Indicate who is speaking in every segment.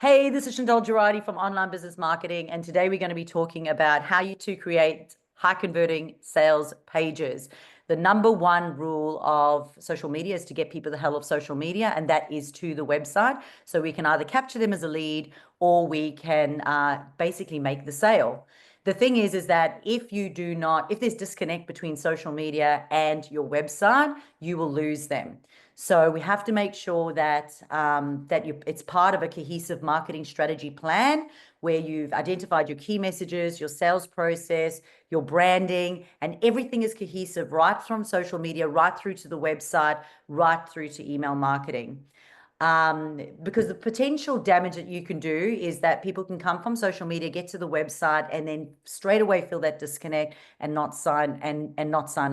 Speaker 1: Hey, this is Chandel Girardi from Online Business Marketing, and today we're going to be talking about how you to create high-converting sales pages. The number one rule of social media is to get people the hell of social media, and that is to the website. So we can either capture them as a lead or we can basically make the sale. The thing is that if there's disconnect between social media and your website, you will lose them. So we have to make sure that it's part of a cohesive marketing strategy plan where you've identified your key messages, your sales process, your branding, and everything is cohesive right from social media, right through to the website, right through to email marketing. Because the potential damage that you can do is that people can come from social media, get to the website, and then straight away feel that disconnect and not sign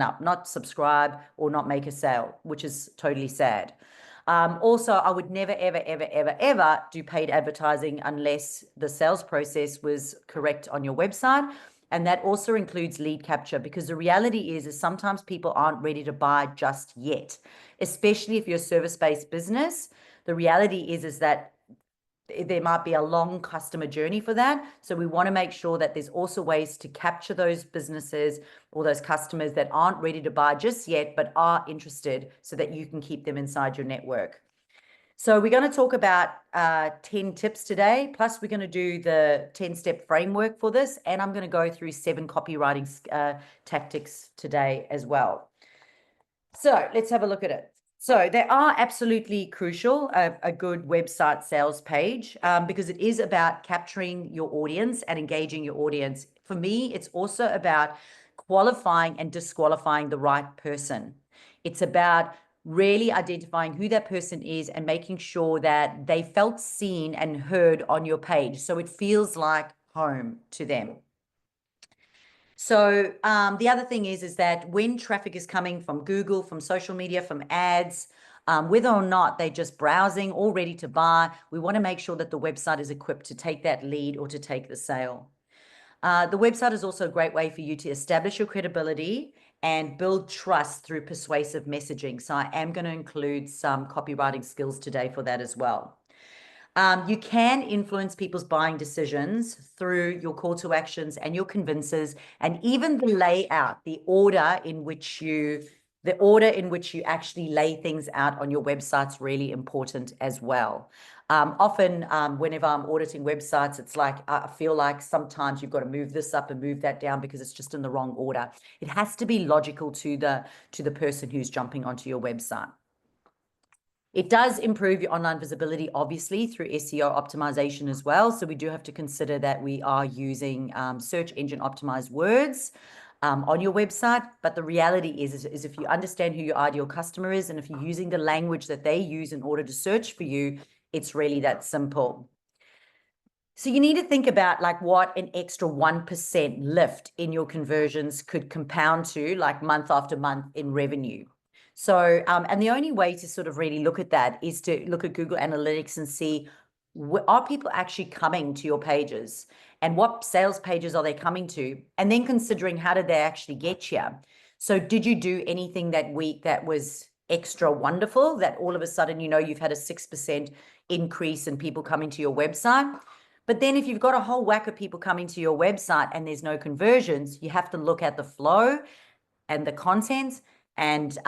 Speaker 1: up, not subscribe, or not make a sale, which is totally sad. Also, I would never, ever, ever, ever, ever do paid advertising unless the sales process was correct on your website. And that also includes lead capture, because the reality is sometimes people aren't ready to buy just yet, especially if you're a service-based business. The reality is that there might be a long customer journey for that. So we want to make sure that there's also ways to capture those businesses or those customers that aren't ready to buy just yet, but are interested, so that you can keep them inside your network. So we're going to talk about 10 tips today, plus we're going to do the 10-step framework for this, and I'm going to go through 7 copywriting tactics today as well. So let's have a look at it. So they are absolutely crucial, a good website sales page, because it is about capturing your audience and engaging your audience. For me, it's also about qualifying and disqualifying the right person. It's about really identifying who that person is and making sure that they felt seen and heard on your page, so it feels like home to them. So the other thing is that when traffic is coming from Google, from social media, from ads, whether or not they're just browsing or ready to buy, we want to make sure that the website is equipped to take that lead or to take the sale. The website is also a great way for you to establish your credibility and build trust through persuasive messaging. So I am going to include some copywriting skills today for that as well. You can influence people's buying decisions through your call to actions and your convinces, and even the layout, the order in which you actually lay things out on your website's really important as well. Often, whenever I'm auditing websites, it's like I feel like sometimes you've got to move this up and move that down because it's just in the wrong order. It has to be logical to the person who's jumping onto your website. It does improve your online visibility, obviously, through SEO optimization as well. So we do have to consider that we are using search engine optimized words on your website. But the reality is if you understand who your ideal customer is, and if you're using the language that they use in order to search for you, it's really that simple. So you need to think about like what an extra 1% lift in your conversions could compound to, like month after month, in revenue. So, and the only way to sort of really look at that is to look at Google Analytics and see, are people actually coming to your pages, and what sales pages are they coming to? And then considering, how did they actually get here? So did you do anything that week that was extra wonderful, that all of a sudden, you've had a 6% increase in people coming to your website? But then if you've got a whole whack of people coming to your website and there's no conversions, you have to look at the flow and the content and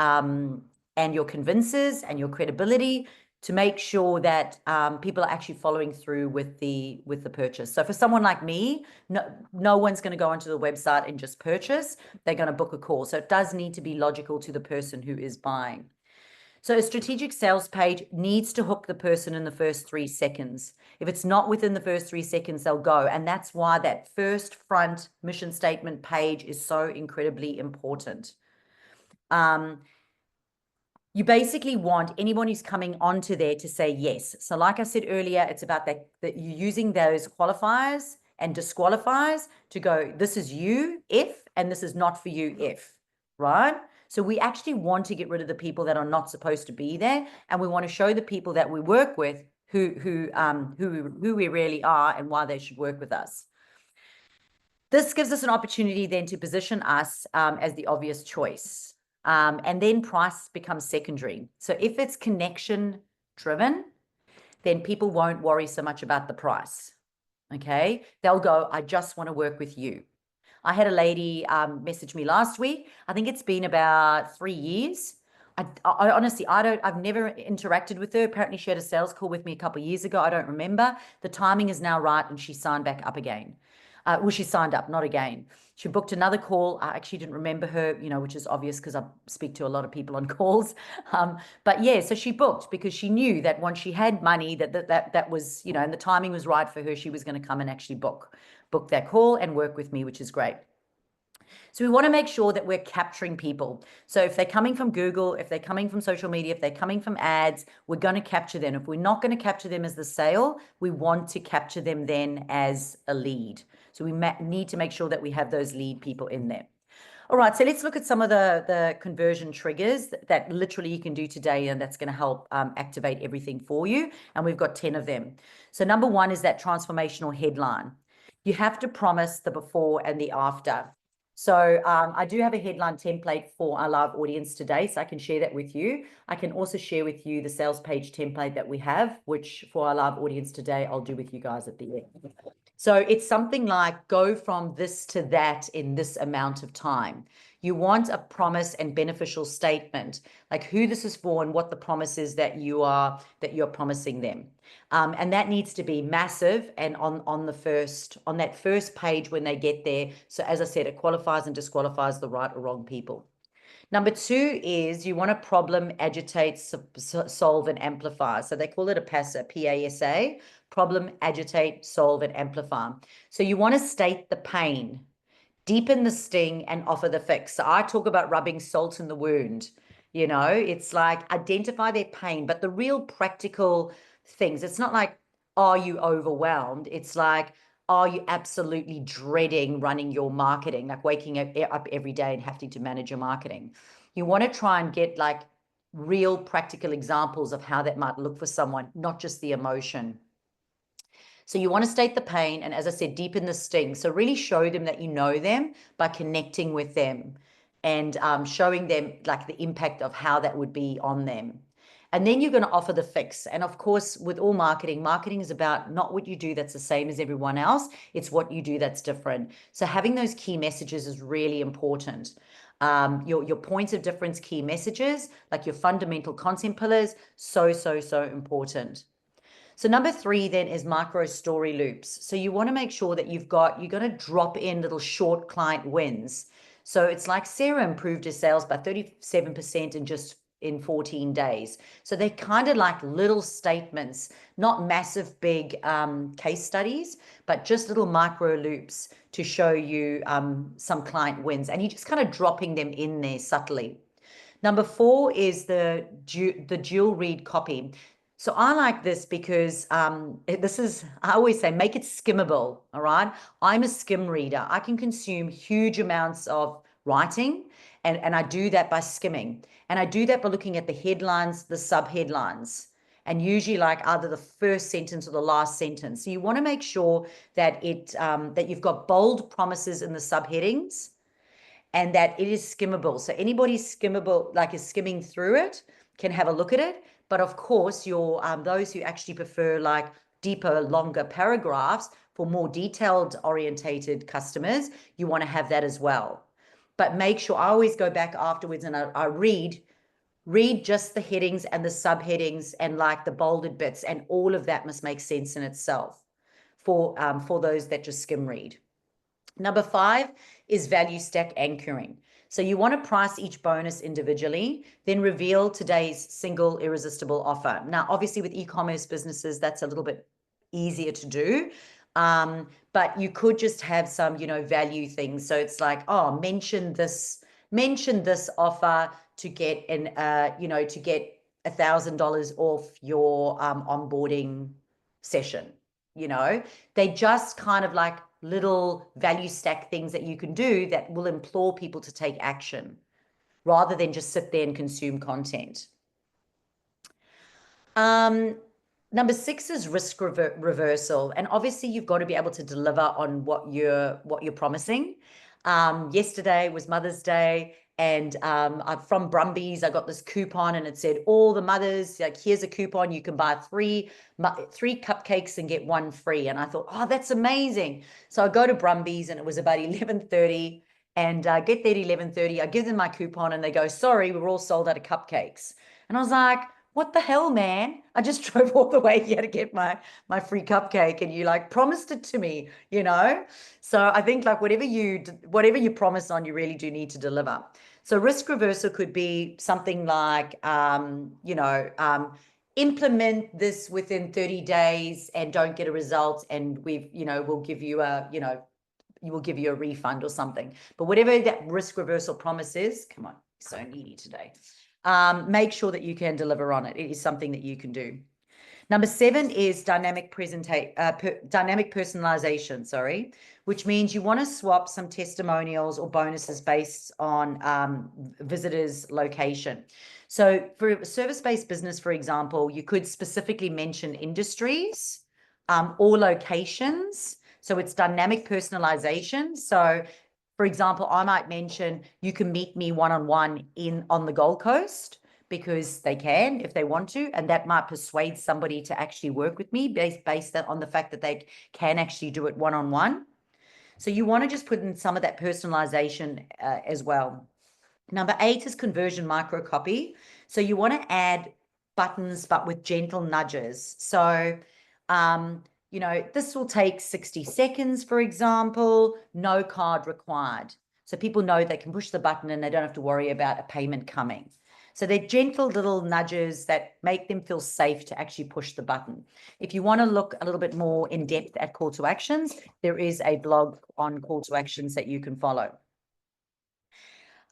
Speaker 1: your convinces and your credibility to make sure that people are actually following through with the purchase. So for someone like me, no one's going to go onto the website and just purchase. They're going to book a call. So it does need to be logical to the person who is buying. So a strategic sales page needs to hook the person in the first 3 seconds. If it's not within the first 3 seconds, they'll go. And that's why that first front mission statement page is so incredibly important. You basically want anyone who's coming onto there to say yes. So like I said earlier, it's about that you're using those qualifiers and disqualifiers to go, this is you if, and this is not for you if, right? So we actually want to get rid of the people that are not supposed to be there, and we want to show the people that we work with who we really are and why they should work with us. This gives us an opportunity then to position us as the obvious choice. And then price becomes secondary. So if it's connection driven, then people won't worry so much about the price. Okay. They'll go, I just want to work with you. I had a lady message me last week. I think it's been about 3 years. I honestly, I've never interacted with her. Apparently she had a sales call with me a couple of years ago. I don't remember. The timing is now right and she signed back up again. Well, she signed up, not again. She booked another call. I actually didn't remember her, which is obvious because I speak to a lot of people on calls. But yeah, so she booked because she knew that once she had money, that was, and the timing was right for her, she was going to come and actually book that call and work with me, which is great. So we want to make sure that we're capturing people. So if they're coming from Google, if they're coming from social media, if they're coming from ads, we're going to capture them. If we're not going to capture them as the sale, we want to capture them then as a lead. So we need to make sure that we have those lead people in there. All right, so let's look at some of the conversion triggers that literally you can do today, and that's going to help activate everything for you. And we've got 10 of them. So number one is that transformational headline. You have to promise the before and the after. So I do have a headline template for our live audience today, so I can share that with you. I can also share with you the sales page template that we have, which for our live audience today, I'll do with you guys at the end. So it's something like go from this to that in this amount of time. You want a promise and beneficial statement, like who this is for and what the promise is that you're promising them. And that needs to be massive and on that first page when they get there. So as I said, it qualifies and disqualifies the right or wrong people. Number two is you want to problem, agitate, solve, and amplify. So they call it a PASA, P-A-S-A, problem, agitate, solve, and amplify. So you want to state the pain, deepen the sting, and offer the fix. So I talk about rubbing salt in the wound. It's like identify their pain, but the real practical things. It's not like, are you overwhelmed? It's like, are you absolutely dreading running your marketing, like waking up every day and having to manage your marketing? You want to try and get like real practical examples of how that might look for someone, not just the emotion. So you want to state the pain and, as I said, deepen the sting. So really show them that you know them by connecting with them and showing them like the impact of how that would be on them. And then you're going to offer the fix. And of course, with all marketing is about not what you do that's the same as everyone else. It's what you do that's different. So having those key messages is really important. Your points of difference, key messages, like your fundamental content pillars, so important. So number three then is micro story loops. So you want to make sure that you're going to drop in little short client wins. So it's like Sarah improved her sales by 37% in 14 days. So they're kind of like little statements, not massive, big case studies, but just little micro loops to show you some client wins. And you're just kind of dropping them in there subtly. Number four is the dual read copy. So I like this because I always say, make it skimmable, all right? I'm a skim reader. I can consume huge amounts of writing, and I do that by skimming. And I do that by looking at the headlines, the subheadlines, and usually like either the first sentence or the last sentence. So you want to make sure that that you've got bold promises in the subheadings and that it is skimmable. So anybody is skimming through it can have a look at it. But of course, those who actually prefer like deeper, longer paragraphs for more detailed orientated customers, you want to have that as well. But make sure I always go back afterwards and I read just the headings and the subheadings and like the bolded bits, and all of that must make sense in itself for those that just skim read. Number five is value stack anchoring. So you want to price each bonus individually, then reveal today's single irresistible offer. Now, obviously with e-commerce businesses, that's a little bit easier to do. But you could just have some, value things. So it's like, oh, mention this offer to get to get $1,000 off your onboarding session. They just kind of like little value stack things that you can do that will implore people to take action rather than just sit there and consume content. Number six is risk reversal. And obviously you've got to be able to deliver on what you're promising. Yesterday was Mother's Day, And I'm from Brumbies. I got this coupon and it said, all the mothers, like, here's a coupon. You can buy three cupcakes and get one free. And I thought, oh, that's amazing. So I go to Brumbies and it was about 11:30 and get there at 11:30. I give them my coupon and they go, sorry, we're all sold out of cupcakes. And I was like, what the hell, man? I just drove all the way here to get my free cupcake and you like promised it to me, you know? So I think like whatever you promise on, you really do need to deliver. So risk reversal could be something like, implement this within 30 days and don't get a result. And we'll give you we'll give you a refund or something. But whatever that risk reversal promise is, come on, so needy today. Make sure that you can deliver on it. It is something that you can do. Number 7 is dynamic personalization, which means you want to swap some testimonials or bonuses based on visitors' location. So for a service-based business, for example, you could specifically mention industries or locations. So it's dynamic personalization. So for example, I might mention you can meet me one-on-one on the Gold Coast, because they can if they want to, and that might persuade somebody to actually work with me based on the fact that they can actually do it one-on-one. So you want to just put in some of that personalization as well. Number 8 is conversion micro copy. So you want to add buttons, but with gentle nudges. So, this will take 60 seconds, for example, no card required. So people know they can push the button and they don't have to worry about a payment coming. So they're gentle little nudges that make them feel safe to actually push the button. If you want to look a little bit more in depth at call to actions, there is a blog on call to actions that you can follow.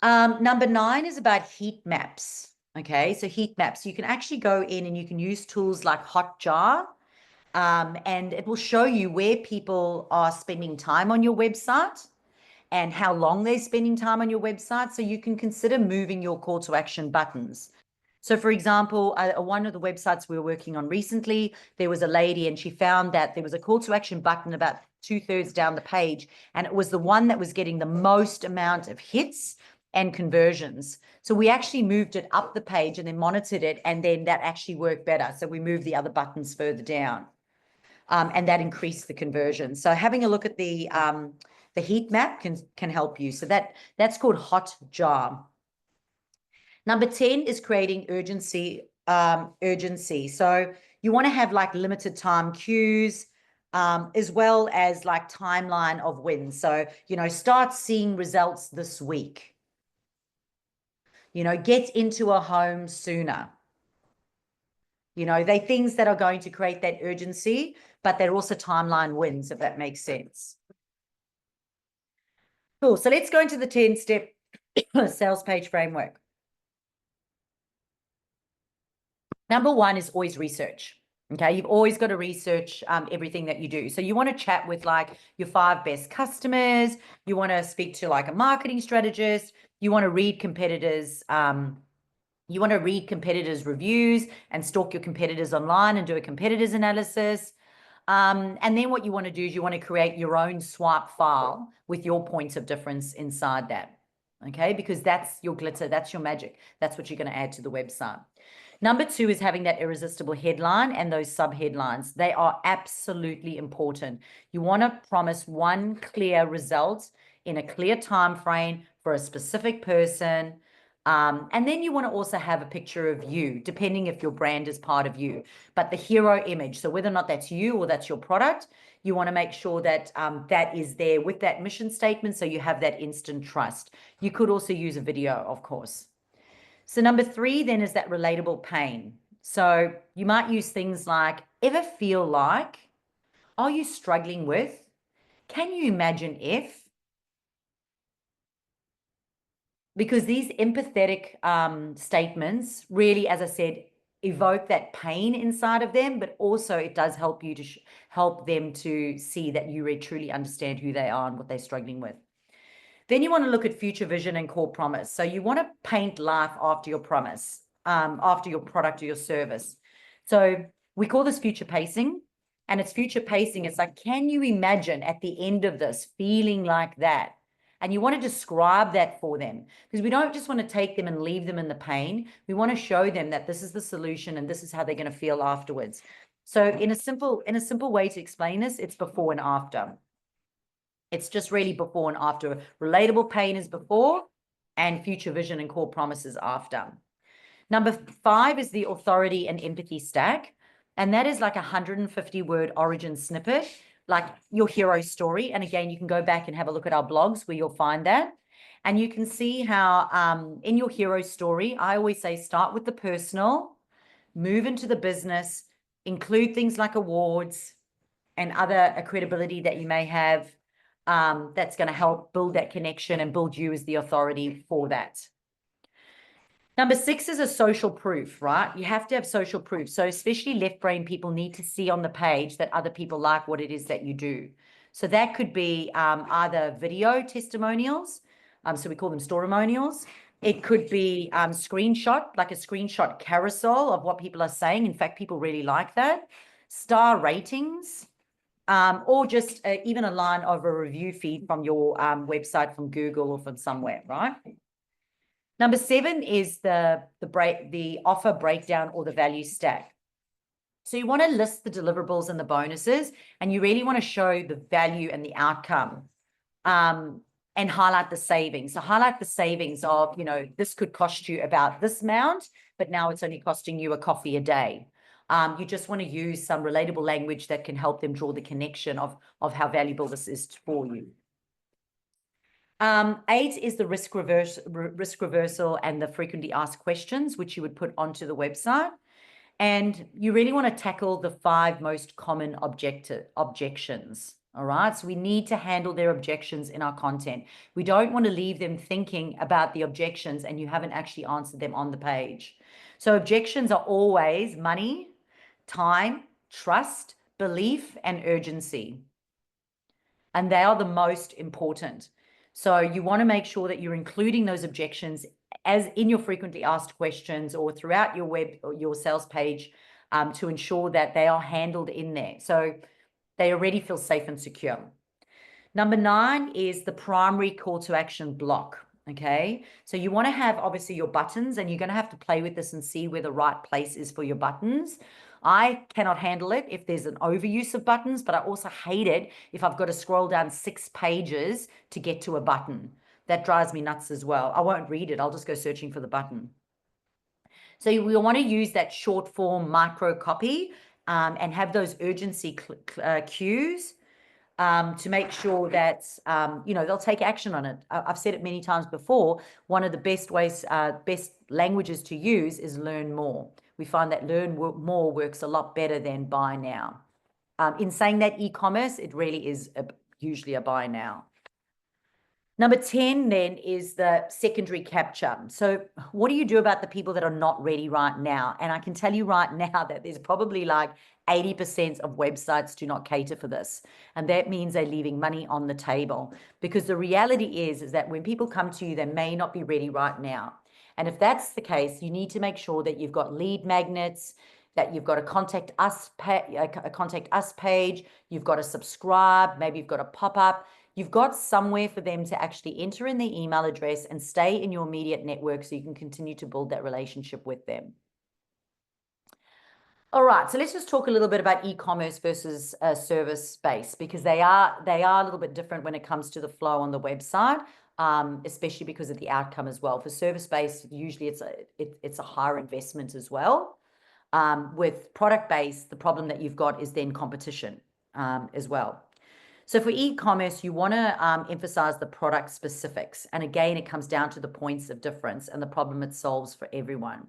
Speaker 1: Number 9 is about heat maps. Okay, so heat maps, you can actually go in and you can use tools like Hotjar, and it will show you where people are spending time on your website and how long they're spending time on your website. So you can consider moving your call to action buttons. So for example, one of the websites we were working on recently, there was a lady and she found that there was a call to action button about 2/3 down the page, and it was the one that was getting the most amount of hits and conversions. So we actually moved it up the page and then monitored it, and then that actually worked better. So we moved the other buttons further down, and that increased the conversion. So having a look at the heat map can help you. So that's called Hotjar. Number 10 is creating urgency. So you want to have like limited time queues, as well as like timeline of wins. So, start seeing results this week. Get into a home sooner. They're things that are going to create that urgency, but they're also timeline wins, if that makes sense. Cool. So let's go into the 10-step sales page framework. Number 1 is always research. Okay, you've always got to research everything that you do. So you want to chat with like your 5 best customers. You want to speak to like a marketing strategist. You want to read competitors. You want to read competitors' reviews and stalk your competitors online and do a competitors analysis. And then what you want to do is you want to create your own swipe file with your points of difference inside that. Okay, because that's your glitter, that's your magic. That's what you're going to add to the website. Number 2 is having that irresistible headline and those sub-headlines. They are absolutely important. You want to promise one clear result in a clear time frame for a specific person. And then you want to also have a picture of you, depending if your brand is part of you. But the hero image, so whether or not that's you or that's your product, you want to make sure that that is there with that mission statement, so you have that instant trust. You could also use a video, of course. So number 3 then is that relatable pain. So you might use things like, ever feel like, are you struggling with, can you imagine if? Because these empathetic statements really, as I said, evoke that pain inside of them, but also it does help you to help them to see that you truly understand who they are and what they're struggling with. Then you want to look at future vision and core promise. So you want to paint life after your promise, after your product or your service. So we call this future pacing, and it's future pacing. It's like, can you imagine at the end of this feeling like that? And you want to describe that for them, because we don't just want to take them and leave them in the pain. We want to show them that this is the solution and this is how they're going to feel afterwards. So in a simple way to explain this, it's before and after. It's just really before and after. Relatable pain is before, and future vision and core promises after. Number 5 is the authority and empathy stack. And that is like a 150-word origin snippet, like your hero story. And again, you can go back and have a look at our blogs where you'll find that. And you can see how in your hero story, I always say start with the personal, move into the business, include things like awards and other credibility that you may have, that's going to help build that connection and build you as the authority for that. Number 6 is a social proof, right? You have to have social proof. So especially left brain people need to see on the page that other people like what it is that you do. So that could be either video testimonials. So we call them storymonials. It could be screenshot, like a screenshot carousel of what people are saying. In fact, people really like that. Star ratings, or just even a line of a review feed from your website, from Google or from somewhere, right? Number 7 is the offer breakdown or the value stack. So you want to list the deliverables and the bonuses, and you really want to show the value and the outcome, and highlight the savings. So highlight the savings of, this could cost you about this amount, but now it's only costing you a coffee a day. You just want to use some relatable language that can help them draw the connection of how valuable this is for you. 8 is the risk reversal and the frequently asked questions, which you would put onto the website. And you really want to tackle the 5 most common objections. All right. So we need to handle their objections in our content. We don't want to leave them thinking about the objections and you haven't actually answered them on the page. So objections are always money, time, trust, belief, and urgency. And they are the most important. So you want to make sure that you're including those objections as in your frequently asked questions or throughout your web or your sales page, to ensure that they are handled in there. So they already feel safe and secure. Number 9 is the primary call to action block. Okay. So you want to have obviously your buttons, and you're going to have to play with this and see where the right place is for your buttons. I cannot handle it if there's an overuse of buttons, but I also hate it if I've got to scroll down 6 pages to get to a button. That drives me nuts as well. I won't read it. I'll just go searching for the button. So we want to use that short form micro copy, and have those urgency cues, to make sure that, they'll take action on it. I've said it many times before. One of the best languages to use is learn more. We find that learn more works a lot better than buy now. In saying that e-commerce, it really is usually a buy now. Number 10 then is the secondary capture. So what do you do about the people that are not ready right now? And I can tell you right now that there's probably like 80% of websites do not cater for this. And that means they're leaving money on the table, because the reality is that when people come to you, they may not be ready right now. And if that's the case, you need to make sure that you've got lead magnets, that you've got a contact us page, you've got a subscribe, maybe you've got a pop-up. You've got somewhere for them to actually enter in their email address and stay in your immediate network so you can continue to build that relationship with them. All right, so let's just talk a little bit about e-commerce versus service-based, because they are a little bit different when it comes to the flow on the website, especially because of the outcome as well. For service-based, usually it's a higher investment as well. With product-based, the problem that you've got is then competition as well. So for e-commerce, you want to emphasize the product specifics. And again, it comes down to the points of difference and the problem it solves for everyone.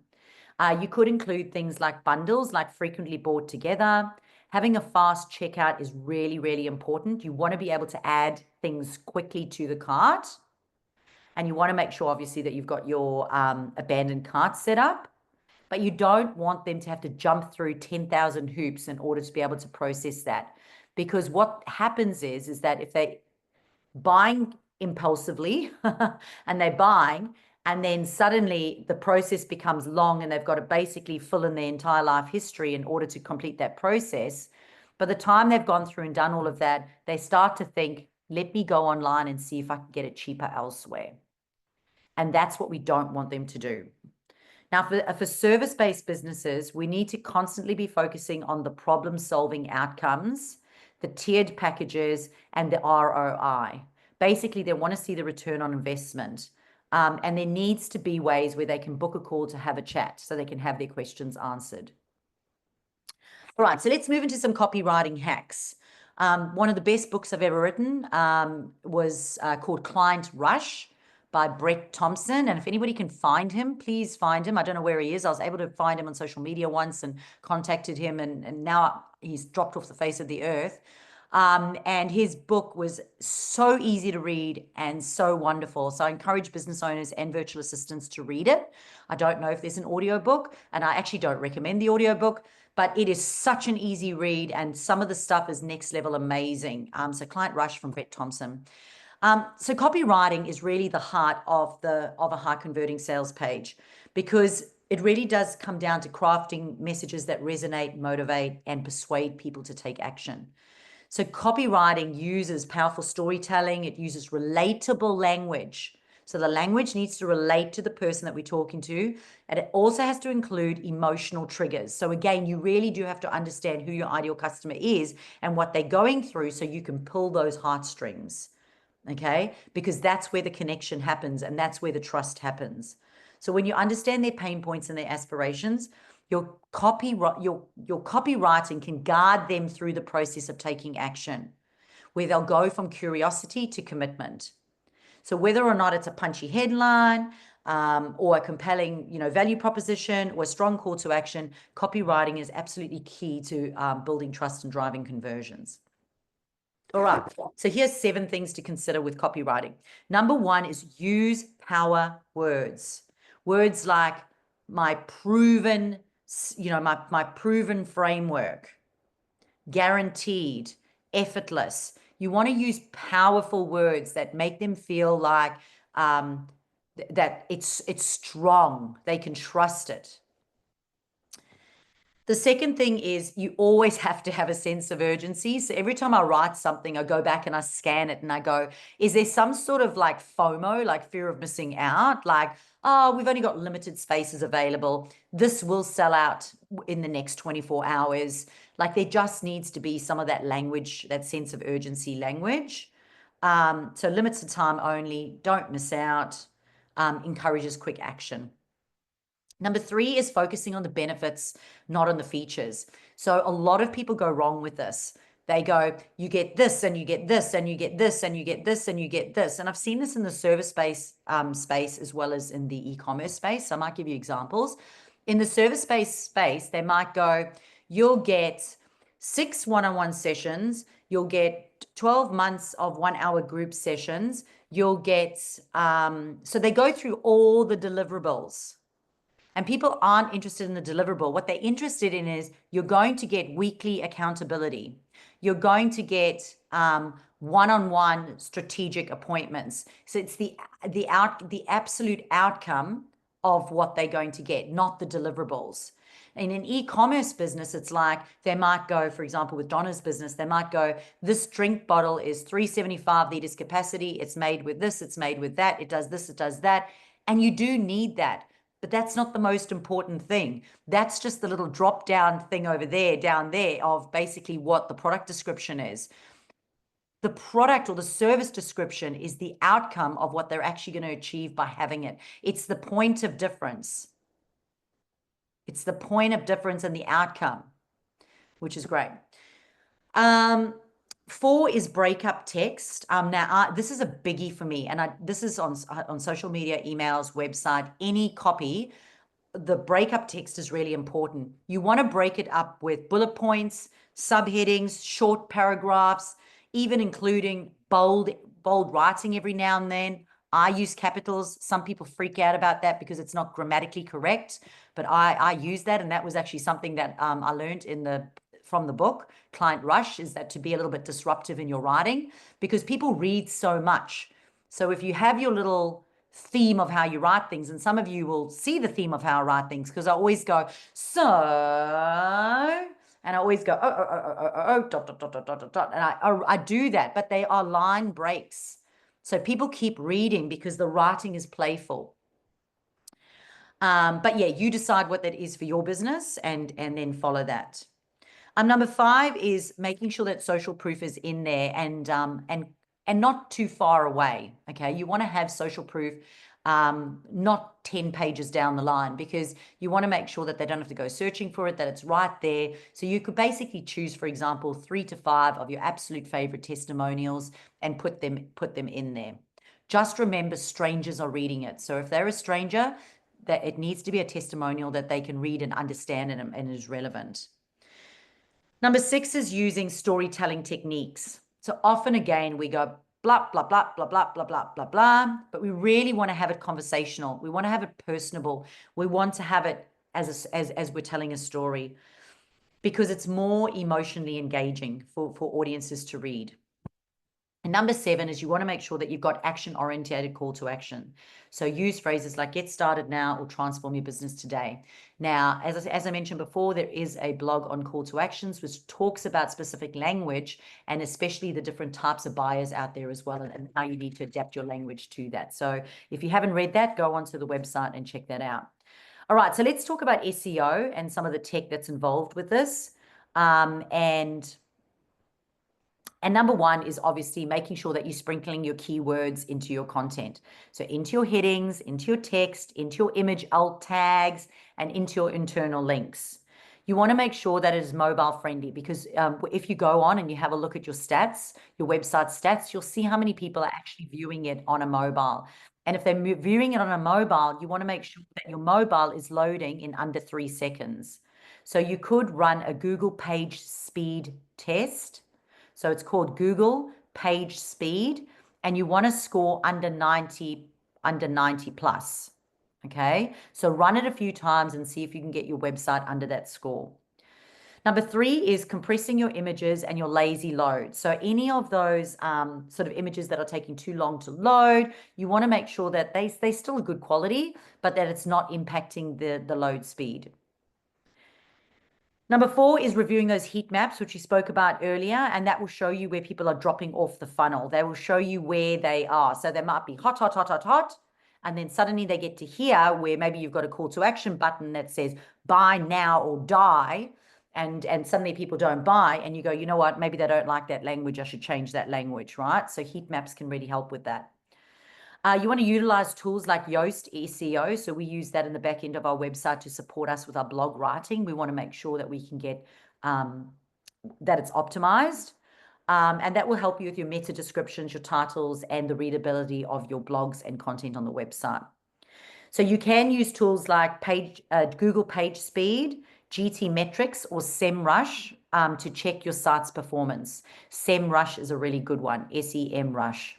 Speaker 1: You could include things like bundles, like frequently bought together. Having a fast checkout is really, really important. You want to be able to add things quickly to the cart. And you want to make sure, obviously, that you've got your abandoned cart set up. But you don't want them to have to jump through 10,000 hoops in order to be able to process that. Because what happens is that if they're buying impulsively and they're buying, and then suddenly the process becomes long and they've got to basically fill in their entire life history in order to complete that process, by the time they've gone through and done all of that, they start to think, Let me go online and see if I can get it cheaper elsewhere. And that's what we don't want them to do. Now, for service-based businesses, we need to constantly be focusing on the problem-solving outcomes, the tiered packages, and the ROI. Basically, they want to see the return on investment. And there needs to be ways where they can book a call to have a chat so they can have their questions answered. All right, so let's move into some copywriting hacks. One of the best books I've ever written was called Client Rush by Brett Thompson. And if anybody can find him, please find him. I don't know where he is. I was able to find him on social media once and contacted him, and now he's dropped off the face of the earth. And his book was so easy to read and so wonderful. So I encourage business owners and virtual assistants to read it. I don't know if there's an audiobook, and I actually don't recommend the audiobook, but it is such an easy read, and some of the stuff is next level amazing. So Client Rush from Brett Thompson. So copywriting is really the heart of a high converting sales page, because it really does come down to crafting messages that resonate, motivate, and persuade people to take action. So copywriting uses powerful storytelling. It uses relatable language. So the language needs to relate to the person that we're talking to. And it also has to include emotional triggers. So again, you really do have to understand who your ideal customer is and what they're going through so you can pull those heartstrings. Okay? Because that's where the connection happens and that's where the trust happens. So when you understand their pain points and their aspirations, your copywriting can guide them through the process of taking action, where they'll go from curiosity to commitment. So whether or not it's a punchy headline or a compelling, value proposition or a strong call to action, copywriting is absolutely key to building trust and driving conversions. All right, so here's 7 things to consider with copywriting. Number 1 is use power words. Words like my proven, my proven framework, guaranteed, effortless. You want to use powerful words that make them feel like that it's strong. They can trust it. The second thing is you always have to have a sense of urgency. So every time I write something, I go back and I scan it and I go, is there some sort of like FOMO, like fear of missing out? Like, oh, we've only got limited spaces available. This will sell out in the next 24 hours. Like there just needs to be some of that language, that sense of urgency language. So limited time only, don't miss out, encourages quick action. Number 3 is focusing on the benefits, not on the features. So a lot of people go wrong with this. They go, you get this and you get this and you get this and you get this and you get this. And I've seen this in the service space as well as in the e-commerce space. So I might give you examples. In the service-based space, they might go, you'll get 6 one-on-one sessions. You'll get 12 months of 1-hour group sessions. You'll get, so they go through all the deliverables. And people aren't interested in the deliverable. What they're interested in is you're going to get weekly accountability. You're going to get one-on-one strategic appointments. So it's the absolute outcome of what they're going to get, not the deliverables. In an e-commerce business, it's like they might go, for example, with Donna's business, they might go, this drink bottle is 375 liters capacity. It's made with this, it's made with that. It does this, it does that. And you do need that. But that's not the most important thing. That's just the little drop down thing over there, down there, of basically what the product description is. The product or the service description is the outcome of what they're actually going to achieve by having it. It's the point of difference. It's the point of difference and the outcome, which is great. 4 is breakup text. Now, this is a biggie for me, and this is on social media, emails, website, any copy. The breakup text is really important. You want to break it up with bullet points, subheadings, short paragraphs, even including bold writing every now and then. I use capitals. Some people freak out about that because it's not grammatically correct, but I use that, and that was actually something that I learned from the book, Client Rush, is that to be a little bit disruptive in your writing, because people read so much. So if you have your little theme of how you write things, and some of you will see the theme of how I write things, because I always go, so And I always go, dot, dot, dot, dot, dot, dot, dot. And I do that, but they are line breaks. So people keep reading because the writing is playful. But yeah, you decide what that is for your business and then follow that. Number 5 is making sure that social proof is in there and not too far away. Okay, you want to have social proof not 10 pages down the line, because you want to make sure that they don't have to go searching for it, that it's right there. So you could basically choose, for example, 3 to 5 of your absolute favorite testimonials and put them in there. Just remember, strangers are reading it. So if they're a stranger, that it needs to be a testimonial that they can read and understand and is relevant. Number 6 is using storytelling techniques. So often, again, we go blah, blah, blah, blah, blah, blah, blah, blah, blah, but we really want to have it conversational. We want to have it personable. We want to have it as we're telling a story, because it's more emotionally engaging for audiences to read. And number 7 is you want to make sure that you've got action-oriented call to action. So use phrases like get started now or transform your business today. Now, as I mentioned before, there is a blog on call to actions which talks about specific language and especially the different types of buyers out there as well, and how you need to adapt your language to that. So if you haven't read that, go onto the website and check that out. All right, so let's talk about SEO and some of the tech that's involved with this. And number 1 is obviously making sure that you're sprinkling your keywords into your content. So into your headings, into your text, into your image alt tags, and into your internal links. You want to make sure that it is mobile friendly, because if you go on and you have a look at your stats, your website stats, you'll see how many people are actually viewing it on a mobile. And if they're viewing it on a mobile, you want to make sure that your mobile is loading in under 3 seconds. So you could run a Google page speed test. So it's called Google Page Speed, and you want to score under 90 plus. Okay, so run it a few times and see if you can get your website under that score. Number 3 is compressing your images and your lazy load. So any of those sort of images that are taking too long to load, you want to make sure that they're still a good quality, but that it's not impacting the load speed. Number 4 is reviewing those heat maps, which we spoke about earlier, and that will show you where people are dropping off the funnel. They will show you where they are. So they might be hot, hot, hot, hot, hot, and then suddenly they get to here where maybe you've got a call to action button that says buy now or die, and suddenly people don't buy, and you go, you know what, maybe they don't like that language, I should change that language, right? So heat maps can really help with that. You want to utilize tools like Yoast SEO. So we use that in the back end of our website to support us with our blog writing. We want to make sure that we can get that it's optimized. And that will help you with your meta descriptions, your titles, and the readability of your blogs and content on the website. So you can use tools like Google Page Speed, GT Metrics, or SEMrush to check your site's performance. SEMrush is a really good one, SEMrush.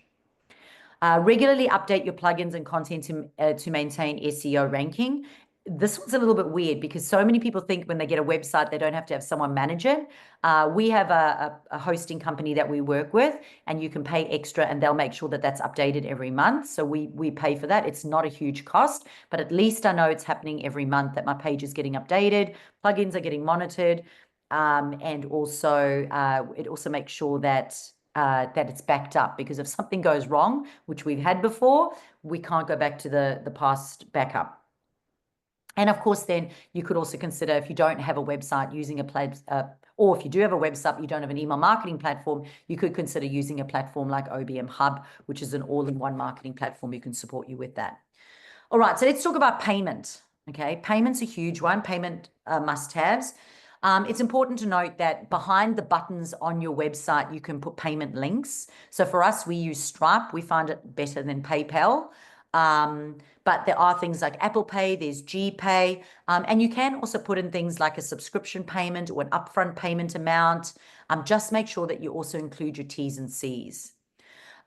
Speaker 1: Regularly update your plugins and content to maintain SEO ranking. This one's a little bit weird because so many people think when they get a website, they don't have to have someone manage it. We have a hosting company that we work with, and you can pay extra and they'll make sure that that's updated every month. So we pay for that. It's not a huge cost, but at least I know it's happening every month, that my page is getting updated, plugins are getting monitored, and also it also makes sure that it's backed up, because if something goes wrong, which we've had before, we can't go back to the past backup. And of course, then you could also consider, if you don't have a website, using or if you do have a website, you don't have an email marketing platform, you could consider using a platform like OBM Hub, which is an all-in-one marketing platform. You can support you with that. All right, so let's talk about payment. Okay, payment's a huge one. Payment must-haves. It's important to note that behind the buttons on your website, you can put payment links. So for us, we use Stripe. We find it better than PayPal. But there are things like Apple Pay, there's GPay, and you can also put in things like a subscription payment or an upfront payment amount. Just make sure that you also include your T's and C's.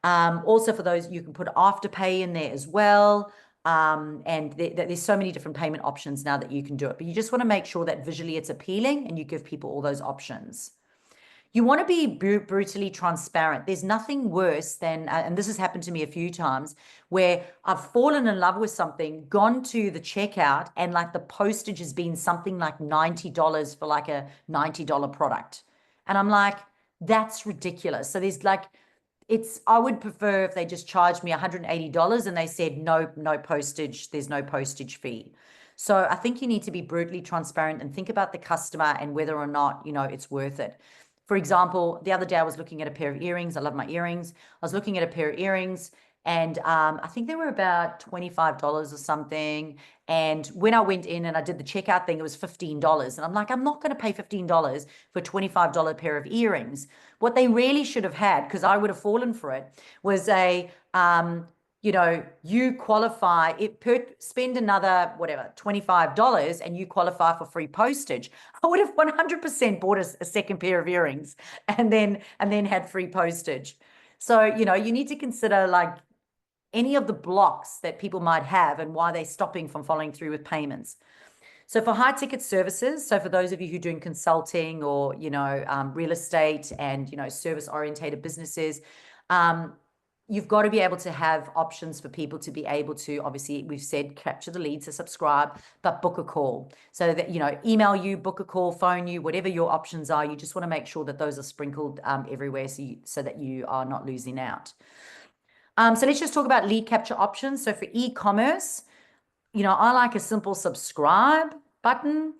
Speaker 1: Also for those, you can put Afterpay in there as well. And there's so many different payment options now that you can do it, but you just want to make sure that visually it's appealing and you give people all those options. You want to be brutally transparent. There's nothing worse than, and this has happened to me a few times, where I've fallen in love with something, gone to the checkout, and like the postage has been something like $90 for like a $90 product. And I'm like, that's ridiculous. So there's like, I would prefer if they just charged me $180 and they said, no postage, there's no postage fee. So I think you need to be brutally transparent and think about the customer and whether or not, it's worth it. For example, the other day I was looking at a pair of earrings. I love my earrings. I was looking at a pair of earrings and I think they were about $25 or something. And when I went in and I did the checkout thing, it was $15. And I'm like, I'm not going to pay $15 for a $25 pair of earrings. What they really should have had, because I would have fallen for it, was you qualify spend another whatever $25 and you qualify for free postage. I would have 100% bought a second pair of earrings and then had free postage. So you need to consider like any of the blocks that people might have and why they're stopping from following through with payments. So for high ticket services, so for those of you who are doing consulting or real estate and service orientated businesses, you've got to be able to have options for people to be able to, obviously, we've said capture the lead to subscribe, but book a call. So that, email you, book a call, phone you, whatever your options are, you just want to make sure that those are sprinkled everywhere so that you are not losing out. So let's just talk about lead capture options. So for e-commerce, I like a simple subscribe button.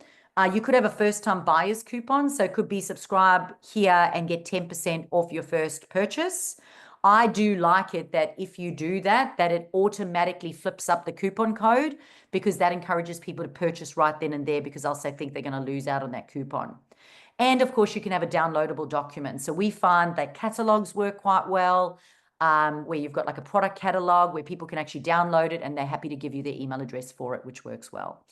Speaker 1: You could have a first-time buyer's coupon. So it could be subscribe here and get 10% off your first purchase. I do like it that if you do that it automatically flips up the coupon code because that encourages people to purchase right then and there because else they think they're going to lose out on that coupon. And of course, you can have a downloadable document. So we find that catalogs work quite well, where you've got like a product catalog where people can actually download it and they're happy to give you their email address for it, which works well.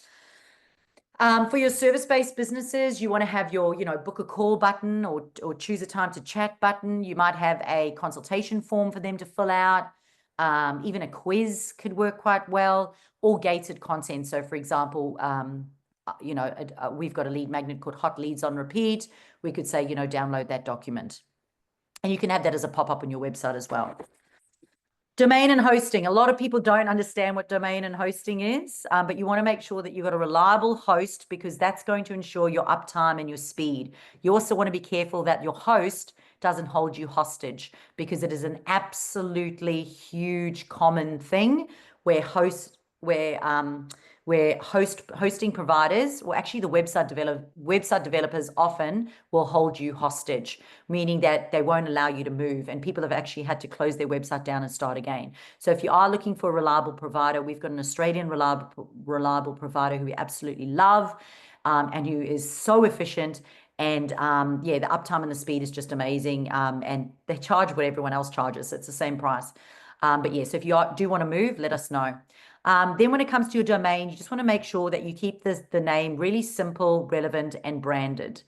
Speaker 1: For your service-based businesses, you want to have your, book a call button or choose a time to chat button. You might have a consultation form for them to fill out. Even a quiz could work quite well, or gated content. So for example, we've got a lead magnet called Hot Leads on Repeat. We could say, download that document. And you can have that as a pop-up on your website as well. Domain and hosting. A lot of people don't understand what domain and hosting is, but you want to make sure that you've got a reliable host because that's going to ensure your uptime and your speed. You also want to be careful that your host doesn't hold you hostage because it is an absolutely huge common thing where hosting providers, or actually the website developers often will hold you hostage, meaning that they won't allow you to move. And people have actually had to close their website down and start again. So if you are looking for a reliable provider, we've got an Australian reliable provider who we absolutely love and who is so efficient. And the uptime and the speed is just amazing. And they charge what everyone else charges. It's the same price. So if you do want to move, let us know. Then when it comes to your domain, you just want to make sure that you keep the name really simple, relevant, and branded.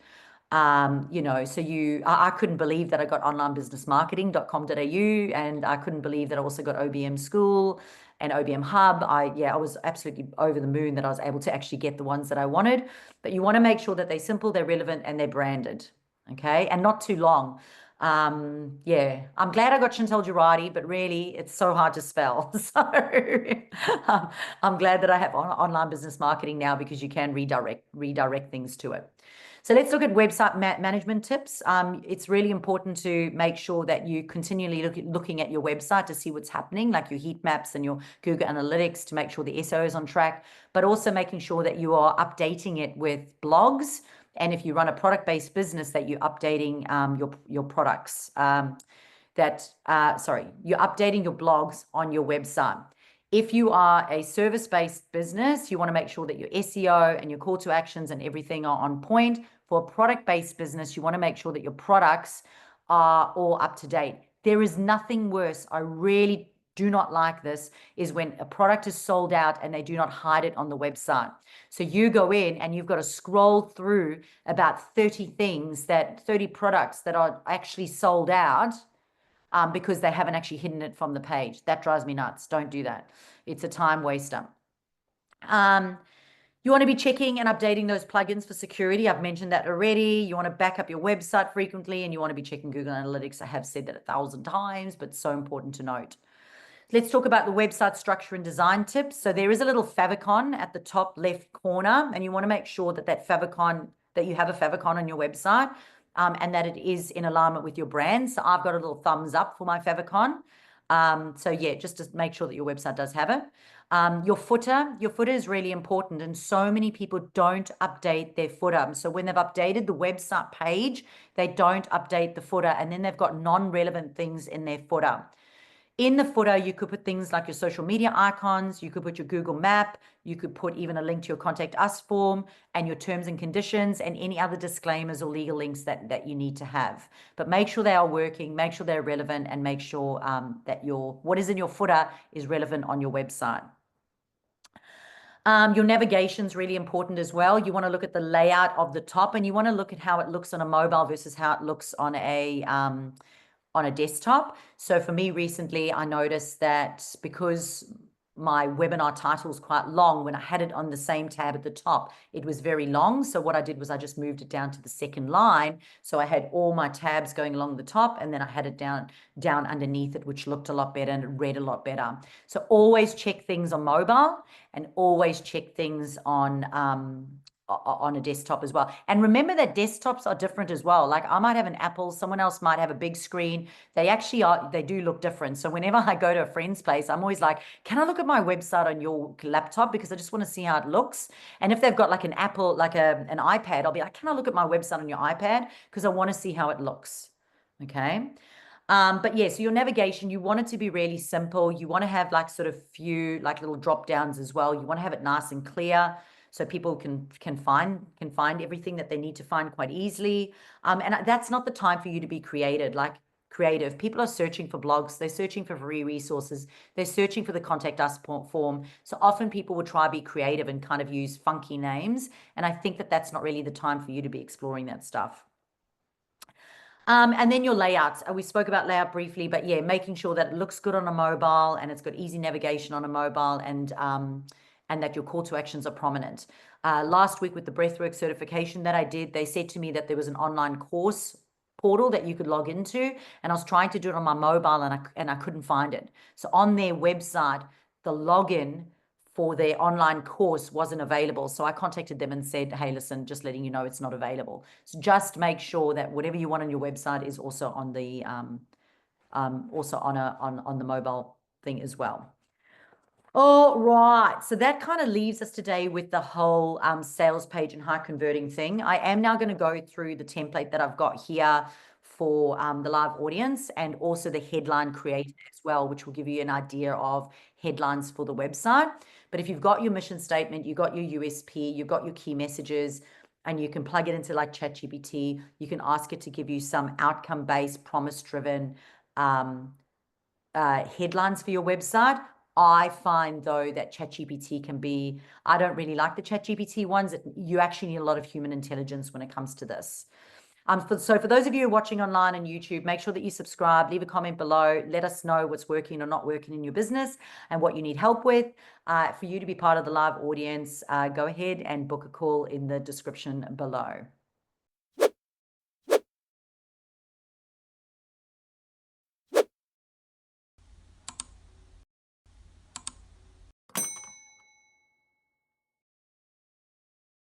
Speaker 1: I couldn't believe that I got onlinebusinessmarketing.com.au and I couldn't believe that I also got OBM School and OBM Hub. I was absolutely over the moon that I was able to actually get the ones that I wanted. But you want to make sure that they're simple, they're relevant, and they're branded. Okay, and not too long. I'm glad I got Chantal Girardi, but really it's so hard to spell. So I'm glad that I have online business marketing now because you can redirect things to it. So let's look at website management tips. It's really important to make sure that you continually looking at your website to see what's happening, like your heat maps and your Google Analytics to make sure the SEO is on track, but also making sure that you are updating it with blogs. And if you run a product-based business, that you're updating your products. You're updating your blogs on your website. If you are a service-based business, you want to make sure that your SEO and your call to actions and everything are on point. For a product-based business, you want to make sure that your products are all up to date. There is nothing worse. I really do not like this, is when a product is sold out and they do not hide it on the website. So you go in and you've got to scroll through about 30 products that are actually sold out because they haven't actually hidden it from the You want to make sure that You want to be checking and updating those plugins for security. I've mentioned that already. You want to back up your website frequently, and you want to be checking Google Analytics. I have said that 1,000 times, but so important to note. Let's talk about the website structure and design tips. So there is a little favicon at the top left corner, and you want to make sure that you have a favicon on your website, and that it is in alignment with your brand. So I've got a little thumbs up for my favicon. So yeah, just to make sure that your website does have it. Your footer is really important, and so many people don't update their footer. So when they've updated the website page, they don't update the footer, and then they've got non-relevant things in their footer. In the footer, you could put things like your social media icons, you could put your Google map, you could put even a link to your contact us form and your terms and conditions and any other disclaimers or legal links that you need to have. But make sure they are working, make sure they're relevant, and make sure that what is in your footer is relevant on your website. Your navigation is really important as well. You want to look at the layout of the top, and you want to look at how it looks on a mobile versus how it looks on a desktop. So for me recently, I noticed that because my webinar title is quite long, when I had it on the same tab at the top, it was very long. So what I did was I just moved it down to the second line. So I had all my tabs going along the top, and then I had it down underneath it, which looked a lot better and it read a lot better. So always check things on mobile, and always check things on a desktop as well. And remember that desktops are different as well. Like I might have an Apple, someone else might have a big screen. They do look different. So whenever I go to a friend's place, I'm always like, can I look at my website on your laptop? Because I just want to see how it looks. And if they've got like an Apple, like an iPad, I'll be like, can I look at my website on your iPad? Because I want to see how it looks. Okay. But yeah, so your navigation, you want it to be really simple. You want to have like sort of few like little drop downs as well. You want to have it nice and clear, so people can find everything that they need to find quite easily. And that's not the time for you to be creative. People are searching for blogs, they're searching for free resources, they're searching for the contact us form. So often people will try to be creative and kind of use funky names. And I think that that's not really the time for you to be exploring that stuff. And then your layouts. We spoke about layout briefly, but yeah, making sure that it looks good on a mobile and it's got easy navigation on a mobile, and that your call to actions are prominent. Last week with the breathwork certification that I did, they said to me that there was an online course portal that you could log into, and I was trying to do it on my mobile and I couldn't find it. So on their website, the login for their online course wasn't available. So I contacted them and said, hey, listen, just letting you know it's not available. So just make sure that whatever you want on your website is also on the on the mobile thing as well. All right, so that kind of leaves us today with the whole sales page and high converting thing. I am now going to go through the template that I've got here for the live audience, and also the headline creator as well, which will give you an idea of headlines for the website. But if you've got your mission statement, you've got your USP, you've got your key messages, and you can plug it into like ChatGPT, you can ask it to give you some outcome-based, promise-driven headlines for your website. I find though that ChatGPT I don't really like the ChatGPT ones. You actually need a lot of human intelligence when it comes to this. So for those of you who are watching online on YouTube, make sure that you subscribe, leave a comment below, let us know what's working or not working in your business and what you need help with. For you to be part of the live audience, go ahead and book a call in the description below.